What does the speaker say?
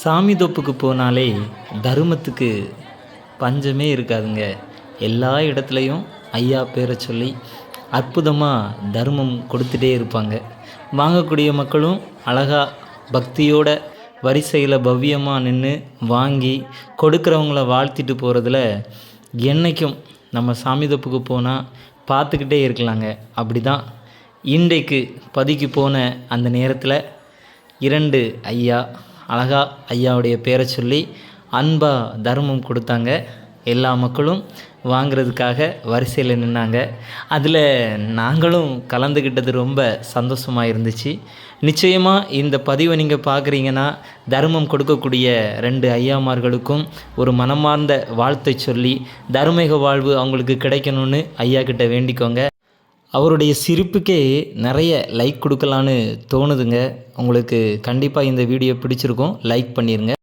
சாமி தோப்புக்கு போனாலே தருமத்துக்கு பஞ்சமே இருக்காதுங்க. எல்லா இடத்துலையும் ஐயா பேரை சொல்லி அற்புதமாக தர்மம் கொடுத்துட்டே இருப்பாங்க. வாங்கக்கூடிய மக்களும் அழகாக பக்தியோட வரிசையில் பவ்யமாக நின்று வாங்கி கொடுக்குறவங்கள வாழ்த்திட்டு போகிறதுல என்றைக்கும் நம்ம சாமி தோப்புக்கு போனால் பார்த்துக்கிட்டே இருக்கலாங்க. அப்படி தான் இன்றைக்கு பதிக்கு போன அந்த நேரத்தில் 2 ஐயா அழகா ஐயாவுடைய பேரை சொல்லி அன்பாக தர்மம் கொடுத்தாங்க. எல்லா மக்களும் வாங்கிறதுக்காக வரிசையில் நின்னாங்க. அதில் நாங்களும் கலந்துக்கிட்டது ரொம்ப சந்தோஷமாக இருந்துச்சு. நிச்சயமாக இந்த பதிவை நீங்கள் பார்க்குறீங்கன்னா தர்மம் கொடுக்கக்கூடிய 2 ஐயாமார்களுக்கும் ஒரு மனமார்ந்த வாழ்த்தை சொல்லி தர்மீக வாழ்வு அவங்களுக்கு கிடைக்கணும்னு ஐயா கிட்ட வேண்டிக்கோங்க. அவருடைய சிரிப்புக்கே நிறைய லைக் கொடுக்கலான்னு தோணுதுங்க. உங்களுக்கு கண்டிப்பாக இந்த வீடியோ பிடிச்சிருக்கும். லைக் பண்ணிடுங்க.